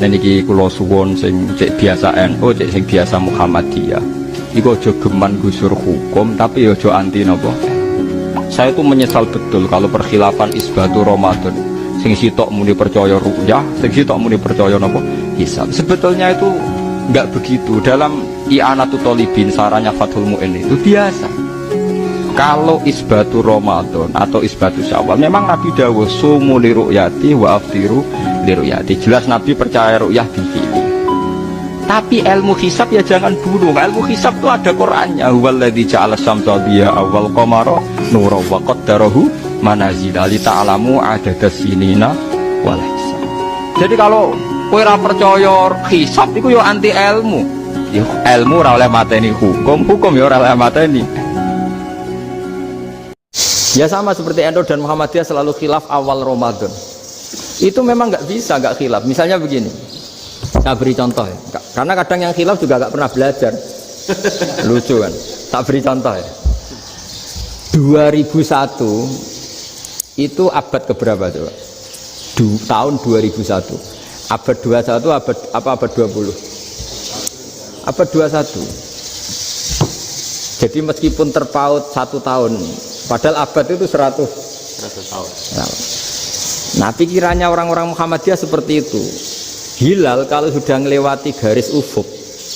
niki kula suwun sing cek biasa NU, cek sing biasa Muhammadiyah. Iku aja geman gusur hukum tapi aja anti napa. Saya itu menyesal betul kalau perkhilafan isbatu Ramadan. Sing sitok muni percaya ru'yah, sing sitok muni percaya napa hisab. Sebetulnya itu enggak begitu. Dalam I'anatul Thalibin saranya Fathul Mu'in itu biasa. Kalau isbatu Ramadan atau isbatu Syawal memang Nabi dawuh sumu li ru'yati wa aftiru li ru'yati. Jelas Nabi percaya ru'yah bifi'li. Tapi ilmu hisab ya jangan dulu. Ilmu hisab itu ada Qur'annya. Huwallazi ja'ala syamsa diya'an wal qamara nuran wa qaddarahu manazila li ta'lamu adadas sinina wal hisab. Jadi kalau kowe ora percaya hisab iku ya anti ilmu. Ya ilmu ora oleh mateni hukum, hukum ya ora oleh mateni. Ya sama seperti NU dan Muhammadiyah selalu khilaf awal Ramadan. Itu memang nggak bisa nggak khilaf. Misalnya begini, saya beri contoh ya. Karena kadang yang khilaf juga nggak pernah belajar. Lucu kan? Tak beri contoh ya. 2001 itu abad keberapa coba? Tahun 2001. Abad 21 abad apa abad 20? Abad 21. Jadi meskipun terpaut 1 tahun, padahal abad itu 100 tahun. Nah, pikirannya orang-orang Muhammadiyah seperti itu. Hilal kalau sudah melewati garis ufuk,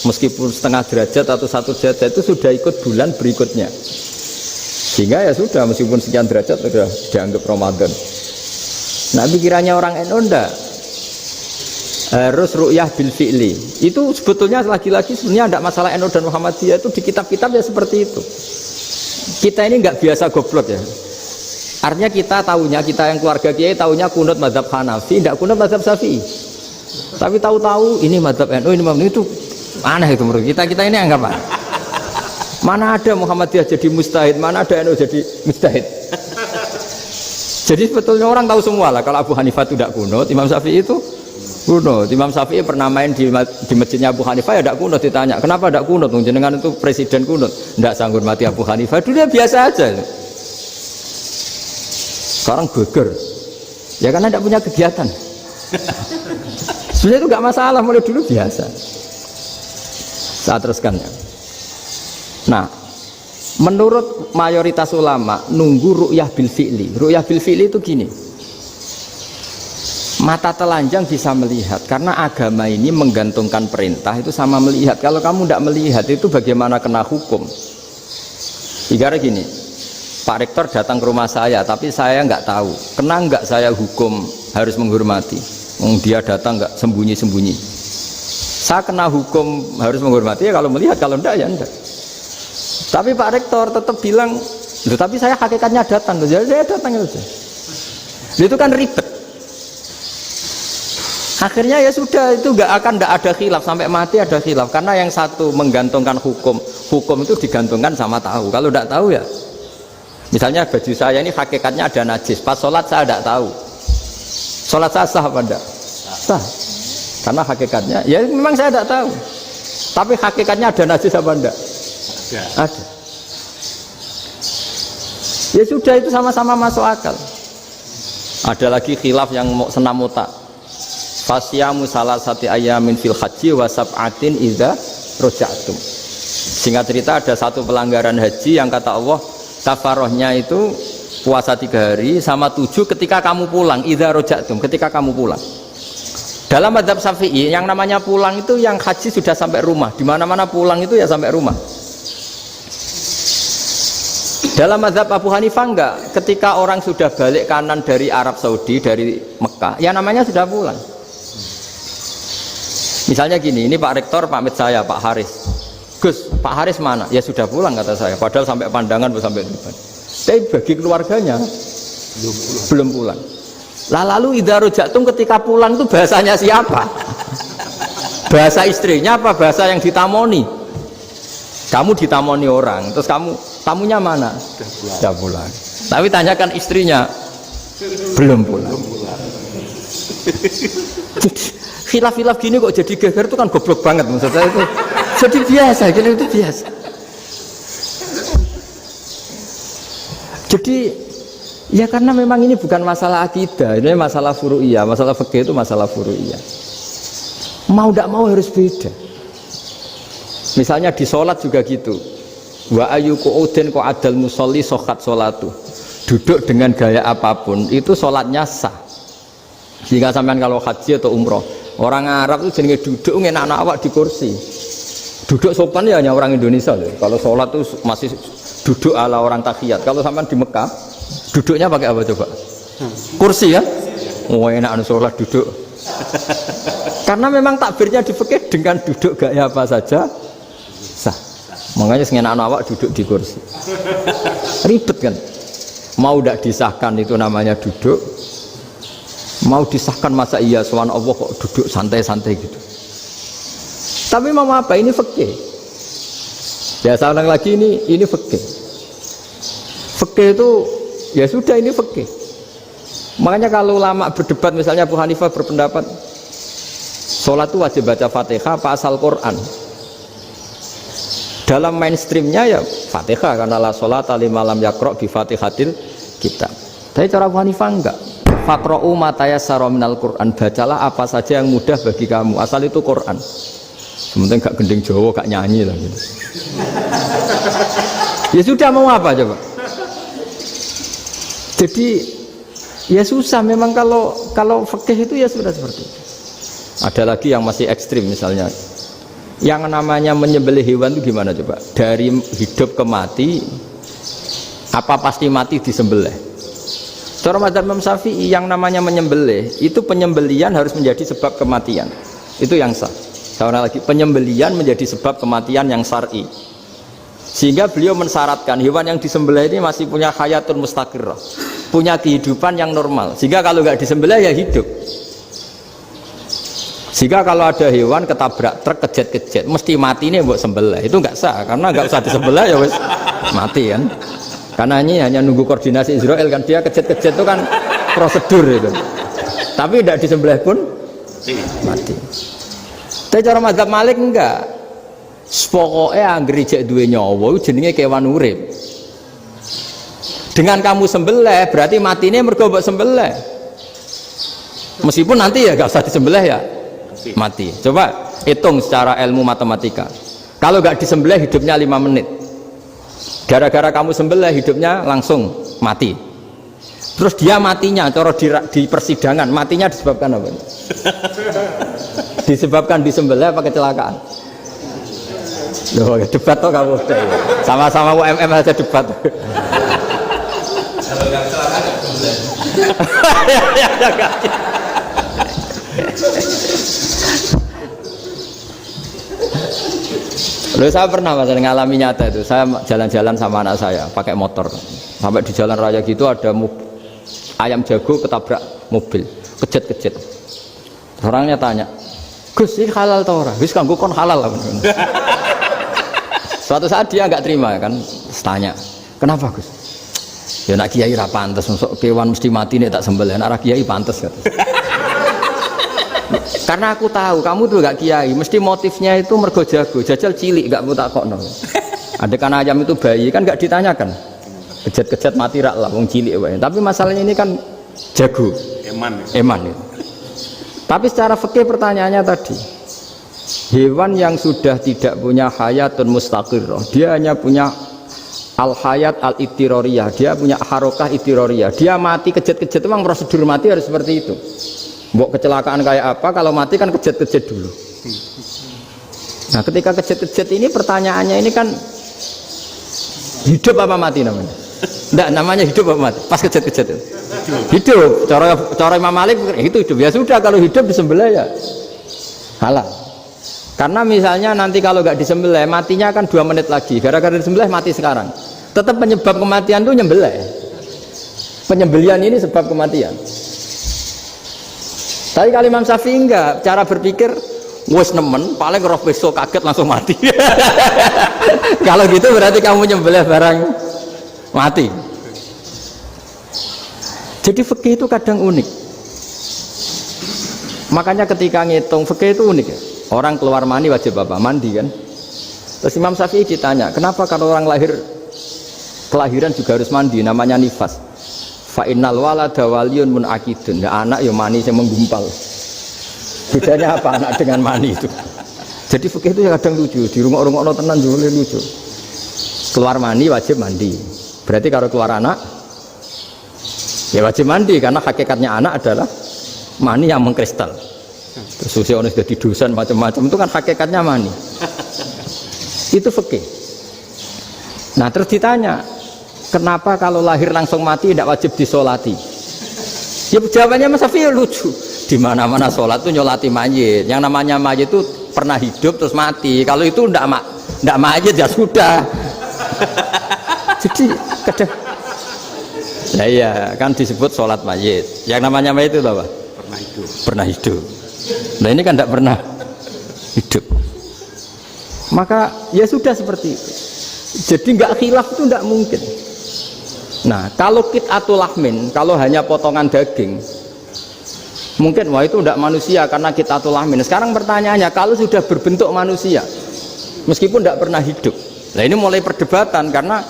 meskipun setengah derajat atau 1 derajat itu sudah ikut bulan berikutnya. Sehingga ya sudah, meskipun sekian derajat sudah dianggap Ramadan. Nah, pikirannya orang NU enggak. Harus ru'yah bil fi'li. Itu sebetulnya lagi-lagi sebenarnya tidak masalah NU dan Muhammadiyah, itu di kitab-kitab ya seperti itu. Kita ini nggak biasa goblok ya. Artinya kita tahunya, kita yang keluarga kiai tahunya kunut mazhab Hanafi, tidak kunut mazhab Syafi'i. Tapi tahu-tahu ini mazhab NU, ini mazhab itu aneh itu menurut kita. Kita ini anggap apa? Mana ada Muhammadiyah jadi mustahid, mana ada NU jadi mustahid. Jadi sebetulnya orang tahu semua lah. Kalau Abu Hanifah itu tidak kunut, Imam Syafi'i itu kunut. Imam Syafi'i pernah main di masjidnya Abu Hanifah ya tidak kunut, ditanya kenapa tidak kunut? Jenengan itu presiden kunut, tidak sanggup mati Abu Hanifah. Dulu ya biasa aja. Sekarang geger ya karena tidak punya kegiatan. Sebenarnya itu nggak masalah, mulai dulu biasa. Saya teruskan ya. Nah, menurut mayoritas ulama nunggu ru'yah bil fi'li. Ru'yah bil fi'li itu gini, mata telanjang bisa melihat karena agama ini menggantungkan perintah itu sama melihat. Kalau kamu tidak melihat itu bagaimana kena hukum? Ibarat gini, Pak Rektor datang ke rumah saya tapi saya nggak tahu, kena nggak saya hukum harus menghormati? Dia datang nggak sembunyi-sembunyi, saya kena hukum harus menghormati ya kalau melihat, kalau enggak ya enggak. Tapi Pak Rektor tetap bilang, tapi saya hakikatnya datang, jadi saya datang saja. Itu kan ribet. Akhirnya ya sudah, itu nggak ada khilaf sampai mati, ada khilaf karena yang satu menggantungkan hukum itu digantungkan sama tahu. Kalau tidak tahu ya, misalnya baju saya ini hakikatnya ada najis, pas sholat saya tidak tahu, sholat saya sah apa enggak? Sah, karena hakikatnya ya memang saya tidak tahu, tapi hakikatnya ada najis apa enggak? Ada. Ya sudah, itu sama-sama masuk akal. Ada lagi khilaf yang mau senam otak. Fasyamu salasati ayamin fil haji wa sab'atin idza raja'tum. Singkat cerita ada satu pelanggaran haji yang kata Allah kafarohnya itu puasa 3 hari sama 7 ketika kamu pulang, idza raja'tum, ketika kamu pulang. Dalam mazhab Syafi'i yang namanya pulang itu yang haji sudah sampai rumah. Di mana-mana pulang itu ya sampai rumah. Dalam mazhab Abu Hanifah enggak, ketika orang sudah balik kanan dari Arab Saudi, dari Mekah, ya namanya sudah pulang. Misalnya gini, ini Pak Rektor pamit saya, Pak Haris. Gus, Pak Haris mana? Ya sudah pulang kata saya, padahal sampai pandangan sampai depan. Tapi bagi keluarganya belum pulang. Lah lalu idza raja'tum ketika pulang itu bahasanya siapa? Bahasa istrinya apa bahasa yang ditamoni? Kamu ditamoni orang, terus tamunya mana? Sudah pulang. Tapi tanyakan istrinya, belum pulang. Khilaf-khilaf gini kok jadi geger itu kan goblok banget maksud saya itu. Jadi biasa, gini itu biasa. Jadi ya karena memang ini bukan masalah akidah, ini masalah furu'iyah, masalah fikih itu masalah furu'iyah. Mau tidak mau harus beda. Misalnya di sholat juga gitu. Wa ayyuku udin ko adal musolli sokat sholatu. Duduk dengan gaya apapun itu sholatnya sah. Sehingga sampean kalau haji atau umroh, orang Arab itu jenenge duduk ngenak awak di kursi. Duduk sopan ya hanya orang Indonesia loh. Kalau sholat tuh masih duduk ala orang tahiyat. Kalau sampean di Mekah, duduknya pakai apa coba? Kursi ya? Oh enak sholat duduk. Karena memang takbirnya di fikih dengan duduk gaya apa saja sah. Makanya sengenak awak duduk di kursi. Ribet kan? Mau tidak disahkan itu namanya duduk. Mau disahkan masa iya subhan Allah kok duduk santai-santai gitu. Tapi mau apa? Ini fikih. Ya saya ulang lagi ini fikih. Fikih itu ya sudah ini fikih. Makanya kalau ulama berdebat misalnya Abu Hanifah berpendapat sholat itu wajib baca Fatihah apa asal Quran. Dalam mainstreamnya ya Fatihah karena la sholat lima lam yakro bi Fatihatil kitab. Tapi cara Abu Hanifah enggak. Faqra'u ma tayassara minal Quran. Bacalah apa saja yang mudah bagi kamu. Asal itu Quran. Sementing gak gending Jawa, gak nyanyi lah gitu. Ya sudah mau apa coba? Jadi ya susah memang kalau fikih itu ya sudah seperti itu. Ada lagi yang masih ekstrim misalnya. Yang namanya menyembelih hewan itu gimana coba? Dari hidup ke mati, apa pasti mati disembelih? Cara mazhab Imam Syafi'i yang namanya menyembelih itu penyembelian harus menjadi sebab kematian. Itu yang sah. Karena lagi penyembelian menjadi sebab kematian yang syar'i. Sehingga beliau mensyaratkan hewan yang disembelih ini masih punya hayatun mustaqirrah, punya kehidupan yang normal. Sehingga kalau nggak disembelih ya hidup. Jika kalau ada hewan ketabrak truk kejet-kejet mesti mati nih buat sembelih, itu nggak sah karena nggak usah disembelih ya wes mati kan. Karena ini hanya nunggu koordinasi Israel kan, dia kejet-kejet itu kan prosedur itu. Tapi tidak disembelih pun mati. Tapi cara mazhab Malik enggak. Pokoknya anggere jek duwe nyawa jenenge kewan urip. Dengan kamu sembelih berarti matine mergo mbok sembelih. Meskipun nanti ya enggak usah disembelih ya mati. Coba hitung secara ilmu matematika. Kalau enggak disembelih hidupnya 5 menit. Gara-gara kamu sembelih hidupnya langsung mati. Terus dia matinya cara di persidangan matinya disebabkan apa? Disebabkan disembelih apa kecelakaan? Loh, debat toh kamu sama-sama UMM aja debat. Kalau nggak kecelakaan nggak disembelih. Lalu saya pernah ngalami nyata itu, saya jalan-jalan sama anak saya pakai motor, sampai di jalan raya gitu ada ayam jago ketabrak mobil, kejet-kejet. Orangnya tanya, Gus ini halal tau ora? Wis kanggo kon halal lah. Suatu saat dia nggak terima kan, tanya, kenapa Gus? Ya nak kiai ra pantes, masuk kewan mesti mati nih tak sembelih, nak kiai pantes kata. Karena aku tahu kamu tuh gak kiai, mesti motifnya itu mergo jago, jajal cilik gak mau tak kokno. Ada kan ayam itu bayi kan gak ditanyakan, kejet-kejet mati rak lah, wong cilik wae. Tapi masalahnya ini kan jago, eman. Itu. Tapi secara fikih pertanyaannya tadi, hewan yang sudah tidak punya hayatun mustaqirrah, dia hanya punya al hayat al ittiroriyah, dia punya harokah ittiroriyah, dia mati kejet-kejet memang prosedur mati harus seperti itu. Mbok kecelakaan kayak apa, kalau mati kan kejet-kejet dulu. Nah ketika kejet-kejet ini pertanyaannya ini kan hidup apa mati namanya? Enggak, namanya hidup apa mati? Pas kejet-kejet itu hidup. Cara Imam Malik itu hidup. Ya sudah, kalau hidup disembelih ya halal. Karena misalnya nanti kalau nggak disembelih matinya kan 2 menit lagi, gara-gara disembelih mati sekarang. Tetap penyebab kematian itu nyembelih. Penyembelian ini sebab kematian. Tapi kalau Imam Syafi'i enggak, cara berpikir wes nemen, paling roh besok kaget langsung mati. Kalau gitu berarti kamu nyembelih barang mati. Jadi fikih itu kadang unik. Makanya ketika ngitung fikih itu unik ya. Orang keluar mani wajib apa? Mandi kan. Terus Imam Syafi'i ditanya, kenapa kalau orang lahir kelahiran juga harus mandi? Namanya nifas. Fa innal walada waliyun munakidun. Ya anak ya mani yang menggumpal. Bedanya apa anak dengan mani itu? Jadi fikih itu kadang lucu, di rumah-rumah tenan juga lucu. Keluar mani wajib mandi. Berarti kalau keluar anak ya wajib mandi karena hakikatnya anak adalah mani yang mengkristal. Terus usia orang sudah di dosen macam-macam itu kan hakikatnya mani. Itu fikih. Nah terus ditanya, kenapa kalau lahir langsung mati tidak wajib disolati? Ya jawabannya Mas Safi lucu. Di mana-mana sholat itu nyolati mayit. Yang namanya mayit itu pernah hidup terus mati. Kalau itu tidak mayit ya sudah. Jadi kadang, nah iya kan disebut sholat mayit. Yang namanya mayit itu apa? Pernah hidup. Pernah hidup. Nah ini kan tidak pernah hidup. Maka ya sudah seperti itu. Jadi nggak khilaf itu tidak mungkin. Nah kalau qit'atul lahmin, kalau hanya potongan daging, mungkin wah itu tidak manusia karena qit'atul lahmin. Sekarang pertanyaannya, kalau sudah berbentuk manusia, meskipun tidak pernah hidup, nah ini mulai perdebatan karena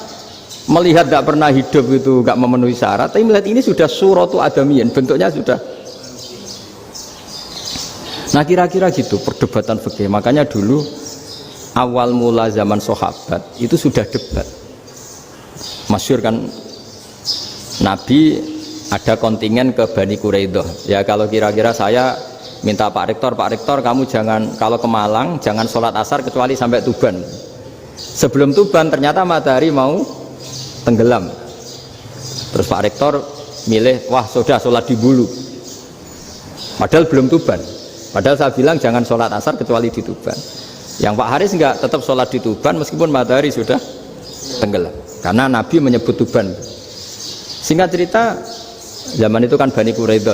melihat tidak pernah hidup itu nggak memenuhi syarat, tapi melihat ini sudah suratu adamiyin, bentuknya sudah. Nah kira-kira gitu perdebatan fikih. Makanya dulu awal mula zaman sahabat itu sudah debat. Masyhur kan Nabi ada kontingen ke Bani Quraidah. Ya kalau kira-kira saya minta Pak Rektor kamu jangan kalau ke Malang jangan sholat asar kecuali sampai Tuban. Sebelum Tuban ternyata matahari mau tenggelam. Terus Pak Rektor milih wah sudah sholat di Bulu. Padahal belum Tuban. Padahal saya bilang jangan sholat asar kecuali di Tuban. Yang Pak Haris enggak tetap sholat di Tuban meskipun matahari sudah tenggelam. Karena Nabi menyebut Tuban. Singkat cerita, zaman itu kan Bani Quraidah.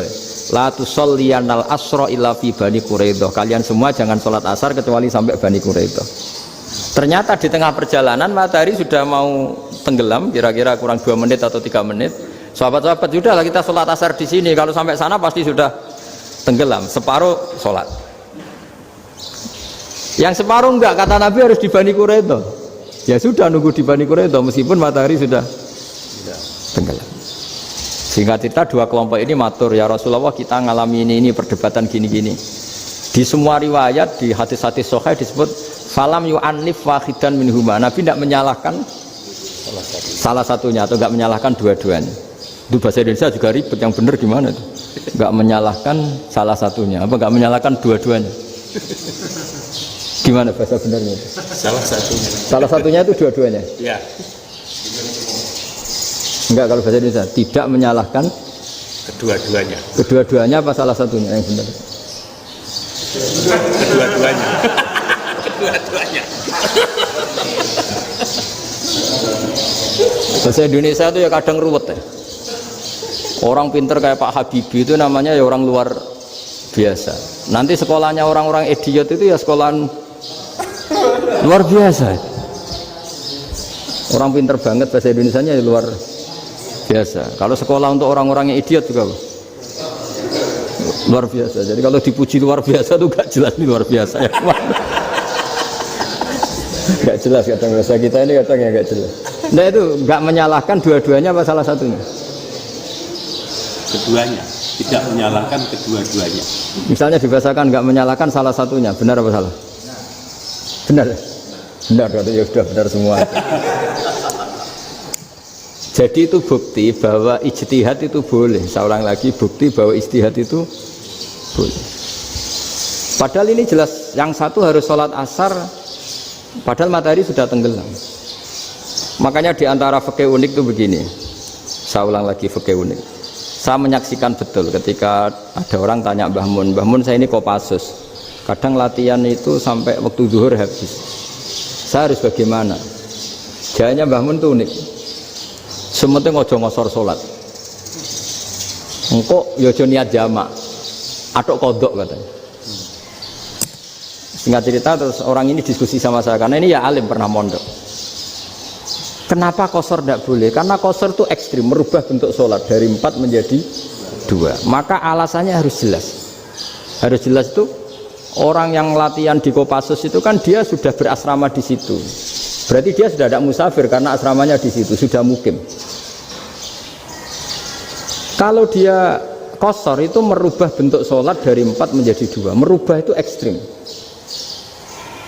La tusolliyanal asra illa fi Bani Quraidah. Kalian semua jangan sholat asar kecuali sampai Bani Quraidah. Ternyata di tengah perjalanan matahari sudah mau tenggelam, kira-kira kurang 2 menit atau 3 menit. Sahabat-sahabat sudahlah kita sholat asar di sini. Kalau sampai sana pasti sudah tenggelam. Separuh sholat. Yang separuh enggak, kata Nabi harus di Bani Quraidah. Ya sudah nunggu di Bani Quraidah meskipun matahari sudah tenggelam. Sehingga cerita dua kelompok ini matur, ya Rasulullah kita ngalami ini perdebatan gini-gini. Di semua riwayat di hadis-hadis sahih disebut falam yu'annif wahidan minhuma. Nabi tidak menyalahkan salah satunya atau enggak menyalahkan dua-duanya. Itu bahasa Indonesia juga ribet, yang benar gimana itu? Enggak menyalahkan salah satunya, apa enggak menyalahkan dua-duanya? Gimana bahasa benernya? Salah satunya. Salah satunya itu dua-duanya? Ya. Enggak, kalau bahasa Indonesia tidak menyalahkan Kedua-duanya. Kedua-duanya apa salah satunya yang benar? Kedua-duanya. Kedua-duanya. Bahasa Indonesia itu ya kadang ruwet ya. Orang pinter kayak Pak Habibie itu namanya ya orang luar biasa. Nanti sekolahnya orang-orang idiot itu ya sekolahan luar biasa. Orang pinter banget bahasa Indonesianya ya luar biasa. Kalau sekolah untuk orang-orang yang idiot juga luar biasa. Jadi kalau dipuji luar biasa itu gak jelas ini luar biasa ya. Gak jelas kadang bahasa kita ini kadang ya gak jelas. Nah itu gak menyalahkan dua-duanya apa salah satunya? Keduanya. Tidak menyalahkan kedua-duanya. Misalnya dibahasakan gak menyalahkan salah satunya, benar apa salah? Benar. Benar, ya sudah benar semua. Jadi itu bukti bahwa ijtihad itu boleh. Saya ulang lagi, bukti bahwa ijtihad itu boleh. Padahal ini jelas yang satu harus sholat asar padahal matahari sudah tenggelam. Makanya diantara fikih unik itu begini. Saya ulang lagi fikih unik. Saya menyaksikan betul ketika ada orang tanya Mbah Mun saya ini Kopassus. Kadang latihan itu sampai waktu zuhur habis. Saya harus bagaimana? Jawabnya Mbah Mun itu unik. Sementing ojo ngosor sholat. Engkau yojo niat jamak, atau kodok katanya. Singkat cerita terus orang ini diskusi sama saya karena ini ya alim pernah mondok. Kenapa kosor tidak boleh? Karena kosor itu ekstrim, merubah bentuk sholat dari 4 menjadi 2. Maka alasannya harus jelas. Harus jelas itu orang yang latihan di Kopassus itu kan dia sudah berasrama di situ. Berarti dia sudah tidak musafir karena asramanya di situ, sudah mukim. Kalau dia qasar itu merubah bentuk sholat dari 4 menjadi 2. Merubah itu ekstrim.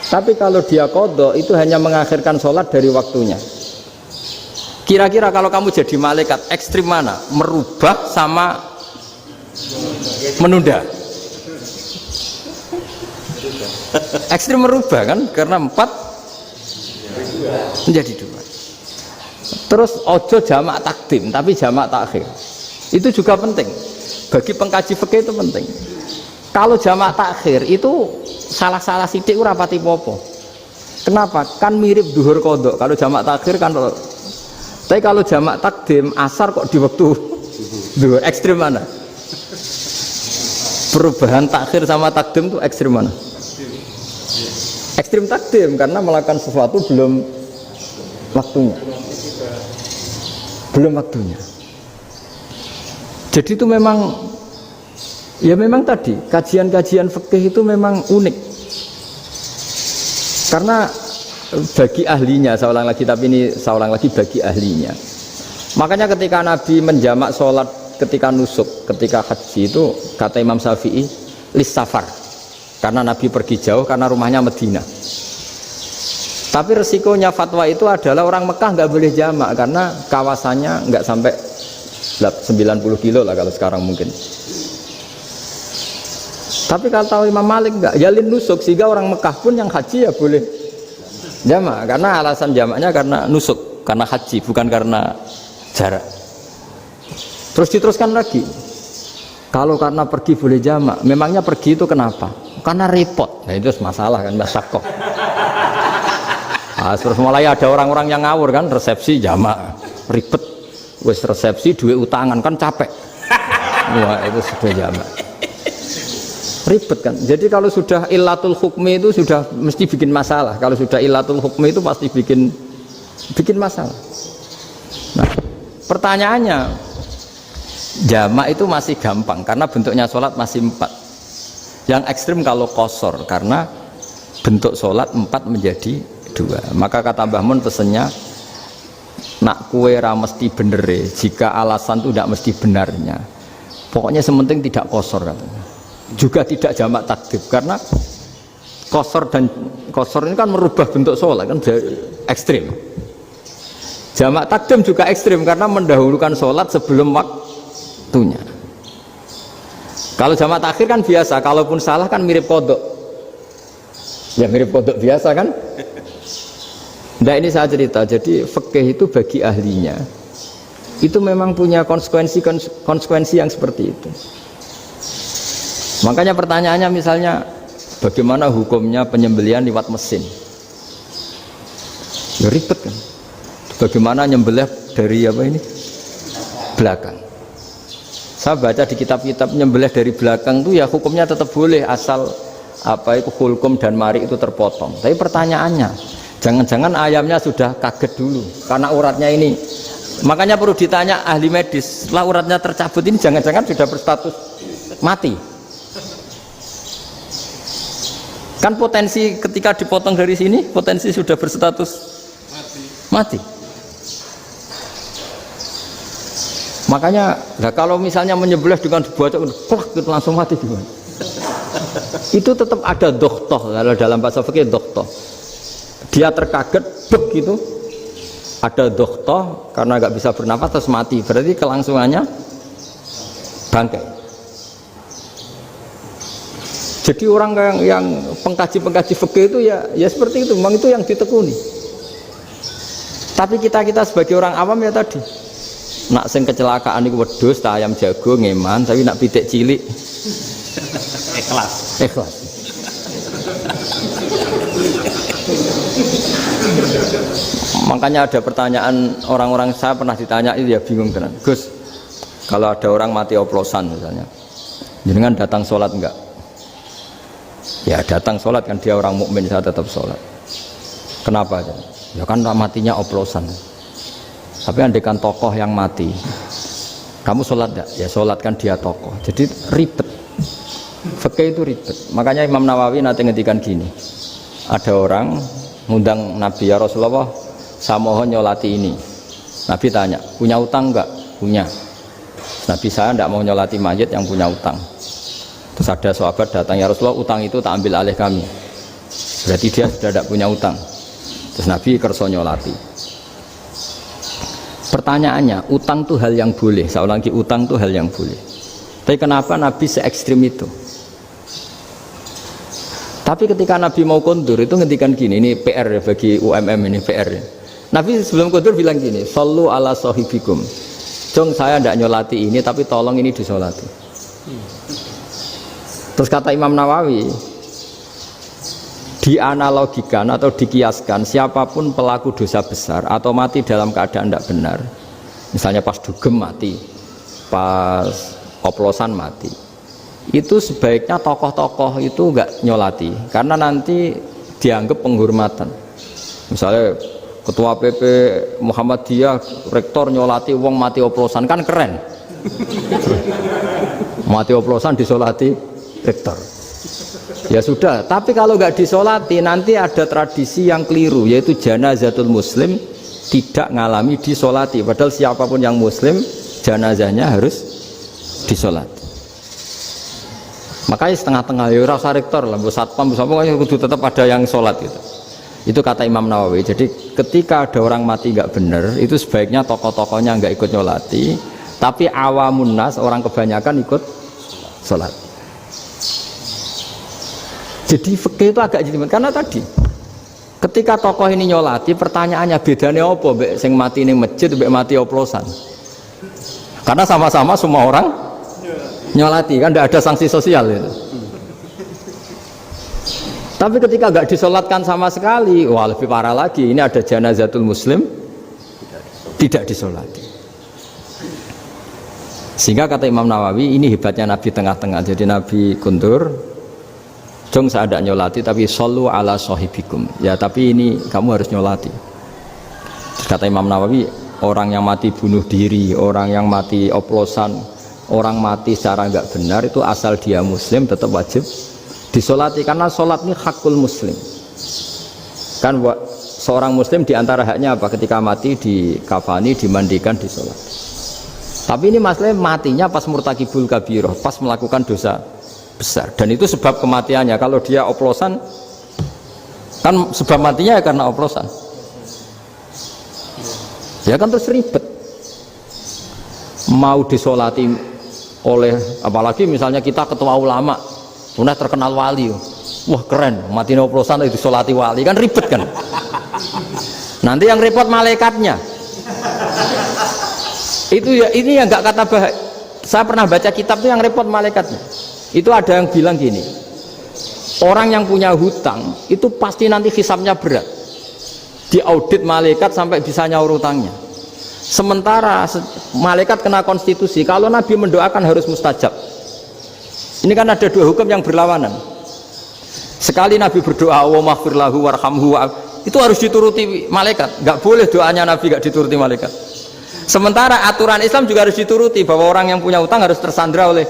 Tapi kalau dia qadha itu hanya mengakhirkan sholat dari waktunya. Kira-kira kalau kamu jadi malaikat, ekstrim mana? Merubah sama menunda? Ekstrim merubah kan? Karena 4 menjadi 2. Terus ojo jamak takdim, tapi jamak takhir. Itu juga penting. Bagi pengkaji fikih itu penting. Kalau jamak takhir itu salah-salah sidik ora pati popo. Kenapa? Kan mirip duhur kodok. Kalau jamak takhir kan, tapi kalau jamak takdim asar kok di waktu duhur. Ekstrim mana? Perubahan takhir sama takdim itu ekstrim mana? Ekstrim takdim karena melakukan sesuatu belum waktunya. Belum waktunya. Jadi itu memang, ya memang tadi kajian-kajian fikih itu memang unik. Karena bagi ahlinya, saya ulang lagi, tapi ini saya ulang lagi bagi ahlinya. Makanya ketika Nabi menjamak sholat ketika nusuk, ketika haji itu kata Imam Syafi'i lis safar, karena Nabi pergi jauh karena rumahnya Madinah. Tapi resikonya fatwa itu adalah orang Mekah nggak boleh jamak karena kawasannya nggak sampai 90 kilo lah kalau sekarang mungkin. Tapi kalau tahu Imam Malik enggak, jalin nusuk, sehingga orang Mekah pun yang haji ya boleh jamak, karena alasan jamaknya karena nusuk, karena haji, bukan karena jarak. Terus diteruskan lagi, kalau karena pergi boleh jamak, memangnya pergi itu kenapa? Karena repot. Nah itu masalah kan, masyakoh. Nah, terus mulai ada orang-orang yang ngawur kan, resepsi jamak, ribet. Wes resepsi duit utangan kan capek. Wah itu sudah jamak. Ribet kan. Jadi kalau sudah illatul hukmi itu sudah mesti bikin masalah. Kalau sudah illatul hukmi itu pasti bikin masalah. Nah, pertanyaannya, jamak itu masih gampang karena bentuknya sholat masih 4. Yang ekstrim kalau qasar karena bentuk sholat 4 menjadi 2. Maka kata Mbah Mun pesennya, nak kue ra mesti bener, jika alasan itu tidak mesti benarnya. Pokoknya sementing tidak qasar katanya. Juga tidak jamak takdim karena qasar ini kan merubah bentuk sholat kan ekstrim. Jamak takdim juga ekstrim karena mendahulukan sholat sebelum waktunya. Kalau jamak takhir kan biasa, kalaupun salah kan mirip kodok. Ya mirip kodok biasa kan. Nah ini saya cerita, jadi fikih itu bagi ahlinya itu memang punya konsekuensi yang seperti itu. Makanya pertanyaannya misalnya, bagaimana hukumnya penyembelihan lewat mesin? Ya ribet kan. Bagaimana nyembelih dari apa ini? Belakang. Saya baca di kitab-kitab nyembelih dari belakang itu ya hukumnya tetap boleh asal apa itu hulkum dan mari itu terpotong. Tapi pertanyaannya, jangan-jangan ayamnya sudah kaget dulu karena uratnya ini. Makanya perlu ditanya ahli medis, setelah uratnya tercabut ini jangan-jangan sudah berstatus mati. Kan potensi ketika dipotong dari sini, potensi sudah berstatus mati. Makanya, nah kalau misalnya menyembelih dengan dibaca, plak itu langsung mati gimana? Itu tetap ada dokhtoh, kalau dalam bahasa fikih dokhtoh. Dia terkaget, begitu, ada dokhtoh karena nggak bisa bernafas terus mati. Berarti kelangsungannya bangkai. Jadi orang yang pengkaji fikih itu ya seperti itu, memang itu yang ditekuni. Tapi kita sebagai orang awam ya tadi, nak sing kecelakaan itu wedhus, tak ayam jago ngeman, tapi nak pitik cilik ikhlas. Makanya ada pertanyaan orang-orang, saya pernah ditanya itu ya bingung tenan. Gus, kalau ada orang mati oplosan misalnya, jenengan datang sholat enggak? Ya datang sholat kan, dia orang mukmin, saya tetap sholat. Kenapa? Ya kan matinya oplosan. Tapi andekan tokoh yang mati, kamu sholat enggak? Ya sholat kan dia tokoh. Jadi ribet. Fikih itu ribet. Makanya Imam Nawawi nanti ngendikan gini. Ada orang ngundang Nabi, ya Rasulullah, saya mohon nyolati ini. Nabi tanya, punya utang enggak? Punya. Nabi, saya tidak mau nyolati mayit yang punya utang. Terus ada sahabat datang, ya Rasulullah, utang itu tak ambil alih kami. Berarti dia sudah tidak punya utang. Terus Nabi kerso nyolati. Pertanyaannya, utang itu hal yang boleh. Saya ulangi, utang itu hal yang boleh. Tapi kenapa Nabi se-ekstrim itu? Tapi ketika Nabi mau kondur itu ngendikan gini, ini PR ya bagi UMM, ini PR ya. Nabi sebelum kondur bilang gini, sallu ala sahibikum. Jong, saya tidak nyolati ini, tapi tolong ini disolati. Terus kata Imam Nawawi, dianalogikan atau dikiaskan, siapapun pelaku dosa besar atau mati dalam keadaan tidak benar, misalnya pas dugem mati, pas oplosan mati, itu sebaiknya tokoh-tokoh itu enggak nyolati, karena nanti dianggap penghormatan. Misalnya Ketua PP Muhammadiyah, rektor nyolati wong mati oplosan, kan keren. Mati oplosan disolati rektor. Ya sudah, tapi kalau nggak disolati nanti ada tradisi yang keliru, yaitu janazatul muslim tidak ngalami disolati. Padahal siapapun yang muslim, janazahnya harus disolati. Makanya setengah-tengah, ya rasa rektor lah, satpam, pokoknya tetap ada yang sholat gitu. Itu kata Imam Nawawi. Jadi ketika ada orang mati nggak benar, itu sebaiknya tokoh-tokohnya nggak ikut nyolati, tapi awamun nas, orang kebanyakan ikut sholat. Jadi fikih itu agak jelimet, karena tadi ketika tokoh ini nyolati, pertanyaannya bedanya apa mbek sing mati ning masjid mbek mati oplosan? Karena sama-sama semua orang nyolati, kan tidak ada sanksi sosial itu. Tapi ketika nggak disolatkan sama sekali, wah lebih parah lagi. Ini ada janazatul muslim tidak disolati. Sehingga kata Imam Nawawi, ini hebatnya Nabi tengah-tengah. Jadi Nabi kundur, jong saya tidak nyolati, tapi sallu ala sahibikum. Ya tapi ini kamu harus nyolati. Terus kata Imam Nawawi, orang yang mati bunuh diri, orang yang mati oplosan, orang mati secara nggak benar itu asal dia muslim tetap wajib disolati, karena sholat ini hakul muslim. Kan seorang muslim diantara haknya apa? Ketika mati dikafani, dimandikan, disolat. Tapi ini masalahnya matinya pas murtakibul kabiroh, pas melakukan dosa besar, dan itu sebab kematiannya. Kalau dia oplosan, kan sebab matinya ya karena oplosan. Ya kan terus ribet. Mau disolati oleh, apalagi misalnya kita ketua ulama, udah terkenal wali, wah keren, mati oplosan itu disolati wali, kan ribet kan. Nanti yang repot malaikatnya. Itu ya, ini yang nggak kata bahaya. Saya pernah baca kitab itu yang repot malaikatnya. Itu ada yang bilang gini, orang yang punya hutang itu pasti nanti hisabnya berat, diaudit malaikat sampai bisa nyaur hutangnya. Sementara malaikat kena konstitusi, kalau Nabi mendoakan harus mustajab. Ini kan ada dua hukum yang berlawanan. Sekali Nabi berdoa, Allahumma ighfir lahu warhamhu, itu harus dituruti malaikat. Nggak boleh doanya Nabi nggak dituruti malaikat. Sementara aturan Islam juga harus dituruti, bahwa orang yang punya utang harus tersandra oleh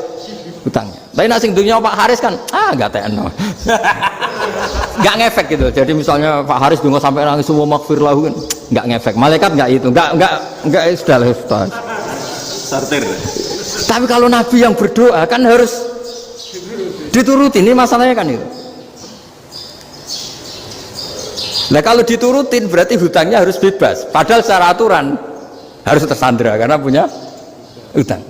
utangnya. Tapi nasi dunia Pak Haris kan, nggak TNO, nggak ngefek gitu. Jadi misalnya Pak Haris dungo sampai nangis semua maghfir lahu, kan nggak ngefek. Malaikat nggak itu, nggak sudah. Sartir. Tapi kalau Nabi yang berdoa kan harus diturutin, ini masalahnya kan itu. Nah kalau diturutin berarti hutangnya harus bebas, padahal secara aturan harus tersandra karena punya hutang.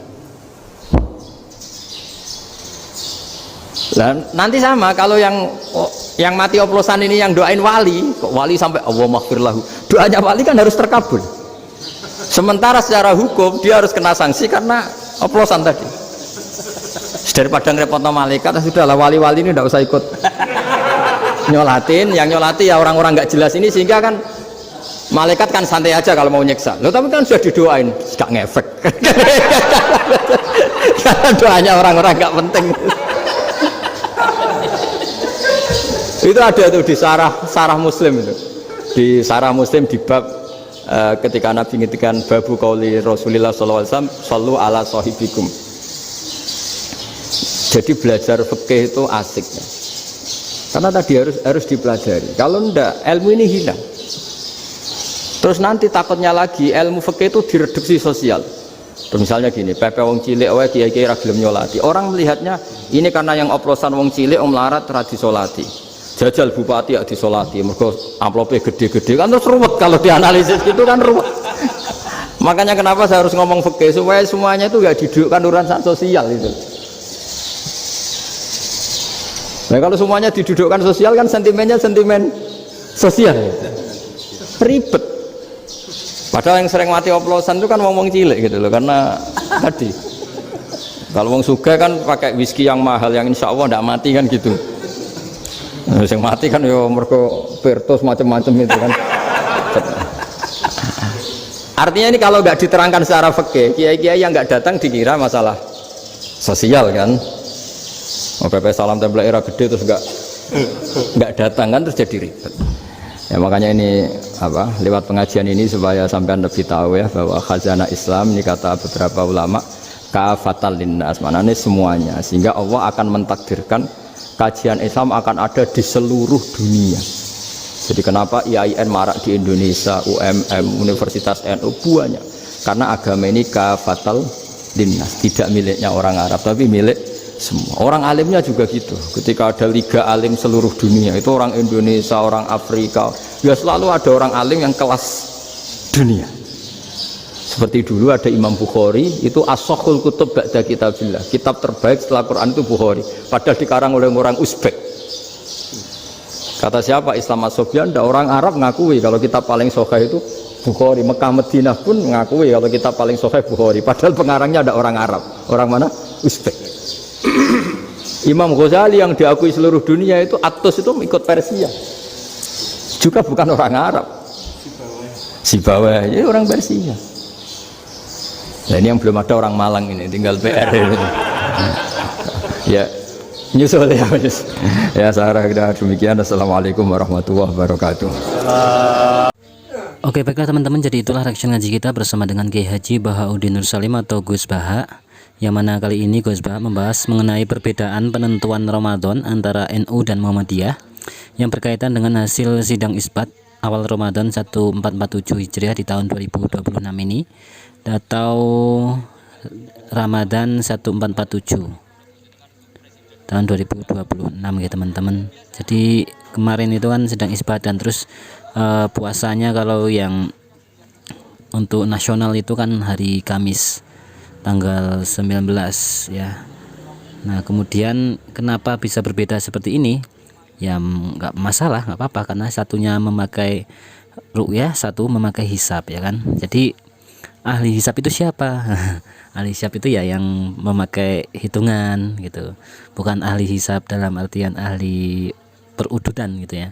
Nah, nanti sama kalau yang mati oplosan ini yang doain wali, kok wali sampai Allahumma ighfir lahu, doanya wali kan harus terkabul. Sementara secara hukum dia harus kena sanksi karena oplosan tadi. Daripada ngerepotno malaikat, sudahlah wali-wali ini tidak usah ikut nyolatin. Yang nyolati ya orang-orang nggak jelas ini, sehingga kan malaikat kan santai aja kalau mau nyiksa. Loh tapi kan sudah didoain, nggak ngefek. Karena doanya orang-orang nggak penting. Itu ada tuh di sarah Muslim itu. Di sarah Muslim di bab ketika Nabi ngintikan babu qauli Rasulullah sallallahu alaihi wasallam, sallu ala sahibikum. Jadi belajar fikih itu asik ya. Karena tadi harus dipelajari. Kalau enggak, ilmu ini hilang. Terus nanti takutnya lagi ilmu fikih itu direduksi sosial. Misalnya gini, pepe wong cilik wae kiai-kiai ra gelem nyolati. Orang melihatnya ini karena yang oplosan wong cilik om larat ra disolati. Jajal bupati ya disolati, mergo amplope gede-gede kan terus ruwet kalau dianalisis gitu kan ruwet. Makanya kenapa saya harus ngomong fikih supaya semuanya itu enggak didudukkan urusan sosial itu. Nah kalau semuanya didudukkan sosial kan sentimennya sentimen sosial. Ribet. Padahal yang sering mati oplosan itu kan ngomong cilik gitu loh, karena tadi kalau wong sugih kan pakai whisky yang mahal yang insya Allah tidak mati kan gitu. Nah, yang mati kan ya mergo Virtus macam-macam itu kan. Artinya ini kalau nggak diterangkan secara fikih, kiai-kiai yang nggak datang dikira masalah sosial kan. Oh, PP salam tempel era gede terus nggak datang kan terus jadi ribet. Ya makanya ini apa lewat pengajian ini supaya sampean lebih tahu ya bahwa khazanah Islam ini kata beberapa ulama kafatal linnas, maknanya semuanya, sehingga Allah akan mentakdirkan kajian Islam akan ada di seluruh dunia. Jadi kenapa IAIN marak di Indonesia, UMM, Universitas NU banyak, karena agama ini kafatal linnas, tidak miliknya orang Arab tapi milik semua. Orang alimnya juga gitu. Ketika ada liga alim seluruh dunia, itu orang Indonesia, orang Afrika, ya selalu ada orang alim yang kelas dunia. Seperti dulu ada Imam Bukhari, itu as-sakhul kutub ba'da kitabillah, kitab terbaik setelah Quran itu Bukhari, padahal dikarang oleh orang Uzbek. Kata siapa? Islam As-Sofyan, orang Arab ngakui kalau kitab paling sahih itu Bukhari. Mekah Madinah pun ngakui kalau kitab paling sahih Bukhari, padahal pengarangnya ada orang Arab. Orang mana? Uzbek. Imam Ghazali yang diakui seluruh dunia itu Atos itu ikut Persia, juga bukan orang Arab, Sibawah ya orang Persia. Nah ini yang belum ada orang Malang ini, tinggal PR ya nyusul ya ya Sarah kita demikian. Assalamualaikum warahmatullahi wabarakatuh. Oke baiklah teman-teman, jadi itulah reaction ngaji kita bersama dengan Kiai Haji Bahauddin Nur Salim atau Gus Baha, yang mana kali ini Gus Baha membahas mengenai perbedaan penentuan Ramadan antara NU dan Muhammadiyah yang berkaitan dengan hasil sidang isbat awal Ramadan 1447 Hijriah di tahun 2026 ini atau Ramadan 1447 tahun 2026 ya teman-teman. Jadi kemarin itu kan sidang isbat dan terus puasanya kalau yang untuk nasional itu kan hari Kamis tanggal 19 ya. Nah kemudian kenapa bisa berbeda seperti ini ya, nggak masalah, nggak apa-apa, karena satunya memakai ru'yah, satu memakai hisab ya kan. Jadi ahli hisab itu siapa? Ahli hisab itu ya yang memakai hitungan gitu, bukan ahli hisab dalam artian ahli perudutan gitu ya,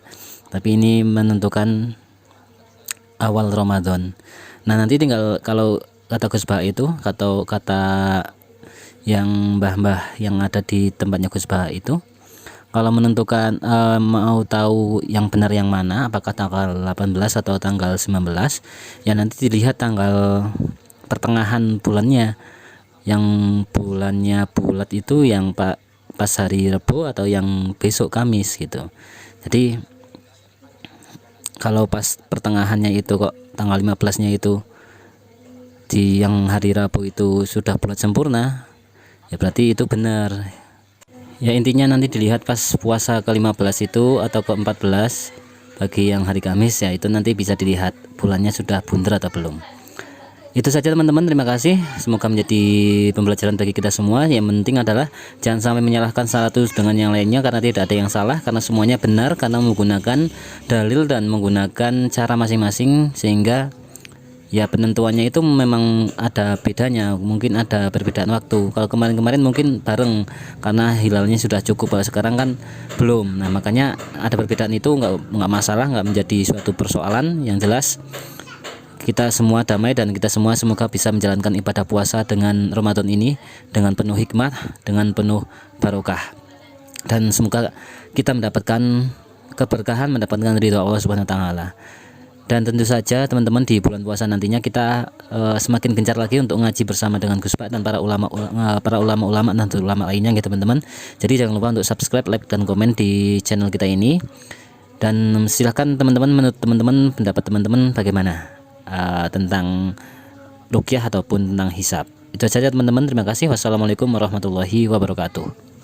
tapi ini menentukan awal Ramadan. Nah nanti tinggal kalau kata Gus Baha itu, kata yang mbah-mbah yang ada di tempatnya Gus Baha itu, kalau menentukan mau tahu yang benar yang mana, apakah tanggal 18 atau tanggal 19, ya nanti dilihat tanggal pertengahan bulannya, yang bulannya bulat itu yang pas hari Rebo atau yang besok Kamis gitu. Jadi kalau pas pertengahannya itu kok tanggal 15-nya itu di yang hari Rabu itu sudah bulat sempurna, ya berarti itu benar. Ya intinya nanti dilihat pas puasa ke-15 itu atau ke-14 bagi yang hari Kamis, ya itu nanti bisa dilihat bulannya sudah bundar atau belum. Itu saja teman-teman, terima kasih, semoga menjadi pembelajaran bagi kita semua. Yang penting adalah jangan sampai menyalahkan satu dengan yang lainnya, karena tidak ada yang salah, karena semuanya benar karena menggunakan dalil dan menggunakan cara masing-masing, sehingga ya penentuannya itu memang ada bedanya, mungkin ada perbedaan waktu. Kalau kemarin-kemarin mungkin bareng karena hilalnya sudah cukup, kalau sekarang kan belum. Nah makanya ada perbedaan itu nggak masalah, nggak menjadi suatu persoalan. Yang jelas kita semua damai dan kita semua semoga bisa menjalankan ibadah puasa dengan Ramadan ini dengan penuh hikmah, dengan penuh barokah, dan semoga kita mendapatkan keberkahan, mendapatkan ridho Allah Subhanahu wa taala. Dan tentu saja teman-teman di bulan puasa nantinya kita semakin gencar lagi untuk ngaji bersama dengan Gus Pak dan para ulama-ulama dan ulama lainnya ya teman-teman. Jadi jangan lupa untuk subscribe, like dan komen di channel kita ini. Dan silahkan teman-teman, menurut teman-teman, pendapat teman-teman bagaimana tentang ruqyah ataupun tentang hisab. Itu saja teman-teman, terima kasih. Wassalamualaikum warahmatullahi wabarakatuh.